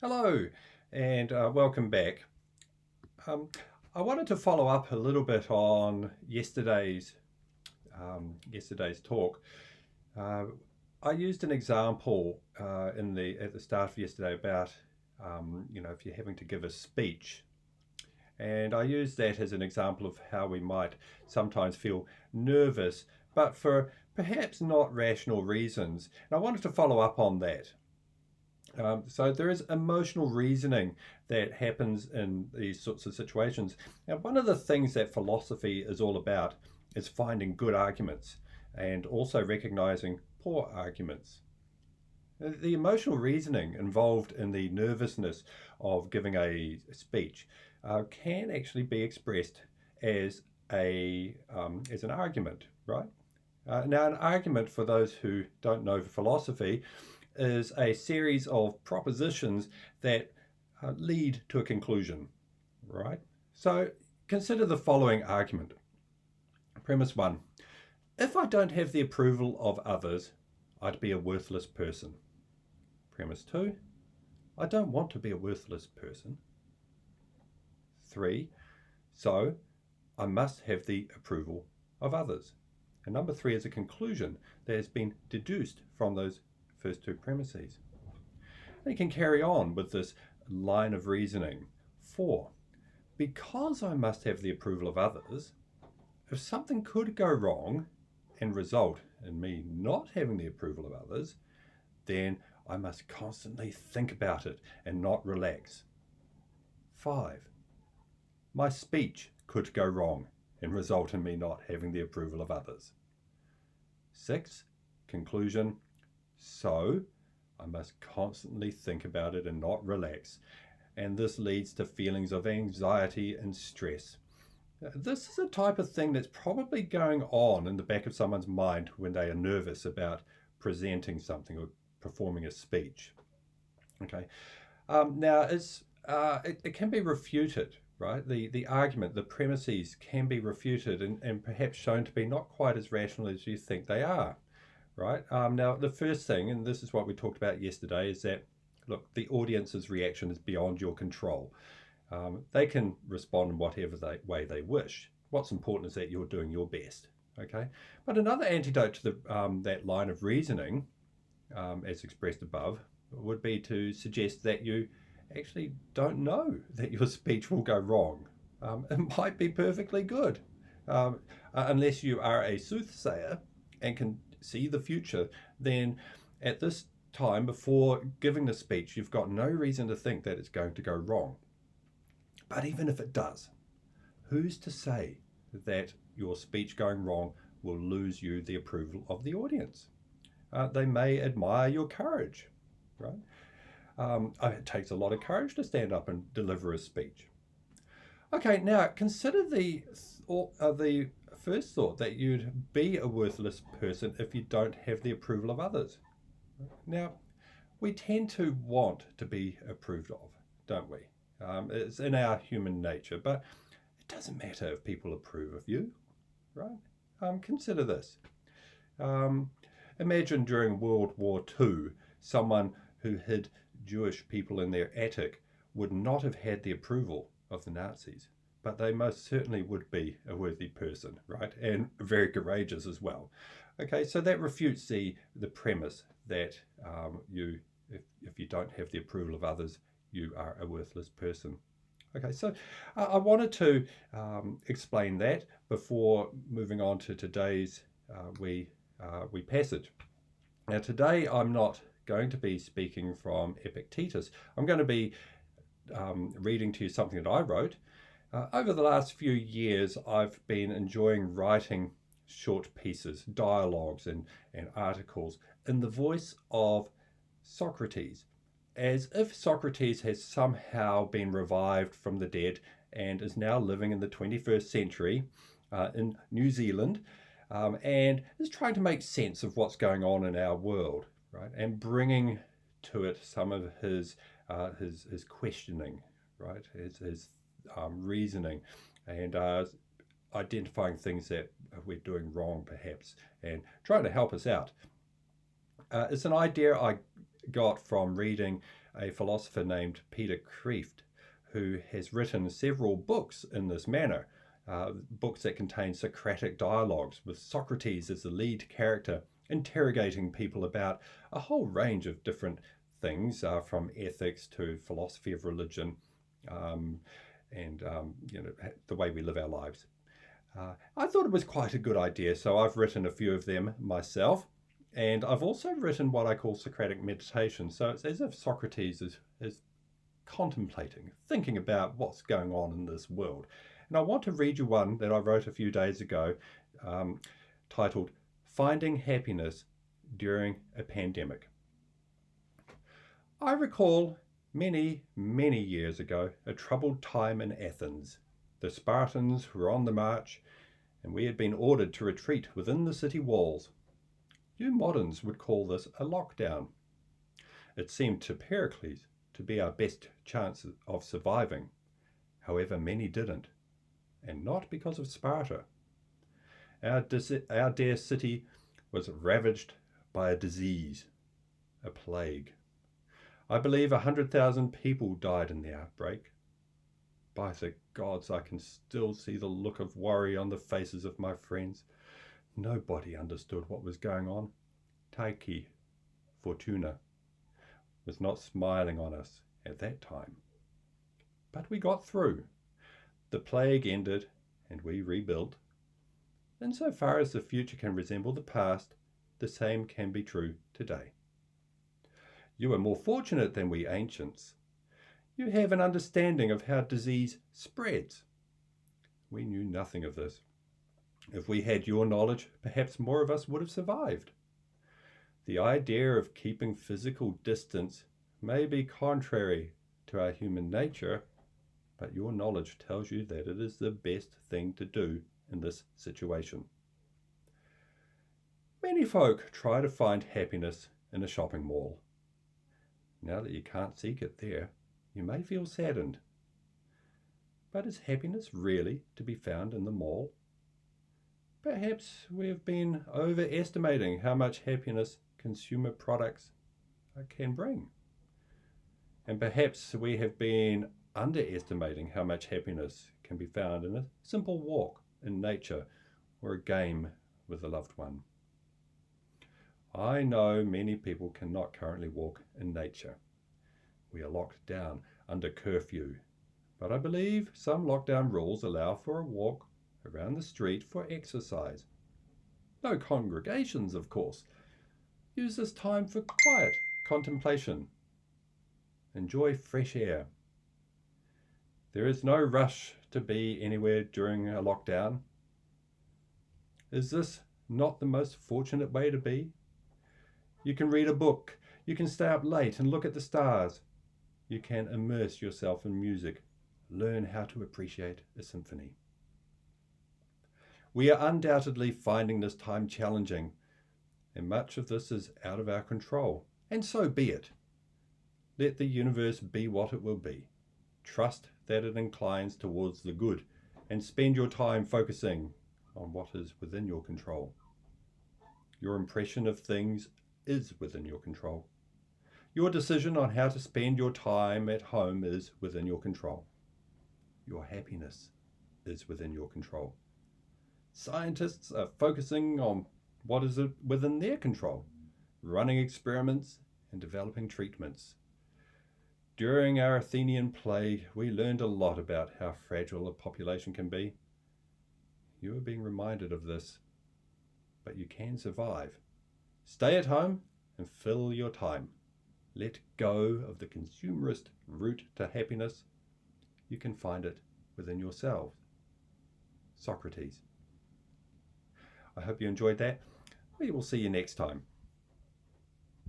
Hello, and welcome back. Um, I wanted to follow up a little bit on yesterday's talk. Uh, I used an example at the start of yesterday about if you're having to give a speech, and I used that as an example of how we might sometimes feel nervous, but for perhaps not rational reasons. And I wanted to follow up on that. So there is emotional reasoning that happens in these sorts of situations. Now, one of the things that philosophy is all about is finding good arguments and also recognizing poor arguments. The emotional reasoning involved in the nervousness of giving a speech can actually be expressed as as an argument, right? Now, an argument, for those who don't know philosophy, is a series of propositions that lead to a conclusion, right? So consider the following argument. Premise one: if I don't have the approval of others, I'd be a worthless person. Premise two: I don't want to be a worthless person. Three: so I must have the approval of others. And number three is a conclusion that has been deduced from those first two premises. And you can carry on with this line of reasoning. Four: because I must have the approval of others, if something could go wrong and result in me not having the approval of others, then I must constantly think about it and not relax. Five: my speech could go wrong and result in me not having the approval of others. Six: conclusion: so I must constantly think about it and not relax. And this leads to feelings of anxiety and stress. This is a type of thing that's probably going on in the back of someone's mind when they are nervous about presenting something or performing a speech. Okay. Now, it can be refuted, right? The argument, the premises can be refuted and perhaps shown to be not quite as rational as you think they are, right? Now, the first thing, and this is what we talked about yesterday, is that, look, the audience's reaction is beyond your control. They can respond in whatever way they wish. What's important is that you're doing your best, okay? But another antidote to that line of reasoning, as expressed above, would be to suggest that you actually don't know that your speech will go wrong. It might be perfectly good, unless you are a soothsayer and can see the future. Then at this time, before giving the speech, you've got no reason to think that it's going to go wrong. But even if it does, who's to say that your speech going wrong will lose you the approval of the audience? They may admire your courage, right? It takes a lot of courage to stand up and deliver a speech. Okay, now consider the first thought, that you'd be a worthless person if you don't have the approval of others. Now, we tend to want to be approved of, don't we? It's in our human nature, but it doesn't matter if people approve of you, right? Consider this. Imagine during World War II, someone who hid Jewish people in their attic would not have had the approval of the Nazis, but they most certainly would be a worthy person, right? And very courageous as well. Okay, so that refutes the premise that if you don't have the approval of others, you are a worthless person. Okay, so I wanted to explain that before moving on to today's we passage. Now, today I'm not going to be speaking from Epictetus. I'm going to be reading to you something that I wrote. Over the last few years, I've been enjoying writing short pieces, dialogues, and articles in the voice of Socrates, as if Socrates has somehow been revived from the dead and is now living in the 21st century in New Zealand, and is trying to make sense of what's going on in our world, right? And bringing to it some of his questioning, right? His reasoning, and identifying things that we're doing wrong, perhaps, and trying to help us out. It's an idea I got from reading a philosopher named Peter Kreeft, who has written several books in this manner, books that contain Socratic dialogues with Socrates as the lead character, interrogating people about a whole range of different things, from ethics to philosophy of religion, and the way we live our lives. I thought it was quite a good idea, so I've written a few of them myself. And I've also written what I call Socratic meditation. So it's as if Socrates is contemplating, thinking about what's going on in this world. And I want to read you one that I wrote a few days ago, titled Finding Happiness During a Pandemic. I recall many, many years ago a troubled time in Athens. The Spartans were on the march, and we had been ordered to retreat within the city walls. You moderns would call this a lockdown. It seemed to Pericles to be our best chance of surviving. However, many didn't, and not because of Sparta. Our dear city was ravaged by a disease, a plague. I believe 100,000 people died in the outbreak. By the gods, I can still see the look of worry on the faces of my friends. Nobody understood what was going on. Taiki, Fortuna, was not smiling on us at that time. But we got through. The plague ended and we rebuilt. Insofar as the future can resemble the past, the same can be true today. You are more fortunate than we ancients. You have an understanding of how disease spreads. We knew nothing of this. If we had your knowledge, perhaps more of us would have survived. The idea of keeping physical distance may be contrary to our human nature, but your knowledge tells you that it is the best thing to do in this situation. Many folk try to find happiness in a shopping mall. Now that you can't seek it there, you may feel saddened. But is happiness really to be found in the mall? Perhaps we have been overestimating how much happiness consumer products can bring. And perhaps we have been underestimating how much happiness can be found in a simple walk in nature or a game with a loved one. I know many people cannot currently walk in nature. We are locked down under curfew, but I believe some lockdown rules allow for a walk around the street for exercise. No congregations, of course. Use this time for quiet contemplation. Enjoy fresh air. There is no rush to be anywhere during a lockdown. Is this not the most fortunate way to be? You can read a book. You can stay up late and look at the stars. You can immerse yourself in music. Learn how to appreciate a symphony. We are undoubtedly finding this time challenging, and much of this is out of our control. And so be it. Let the universe be what it will be. Trust that it inclines towards the good, and spend your time focusing on what is within your control. Your impression of things is within your control. Your decision on how to spend your time at home is within your control. Your happiness is within your control. Scientists are focusing on what is within their control, running experiments and developing treatments. During our Athenian plague, we learned a lot about how fragile a population can be. You are being reminded of this, but you can survive. Stay at home and fill your time. Let go of the consumerist route to happiness. You can find it within yourself. Socrates. I hope you enjoyed that. We will see you next time.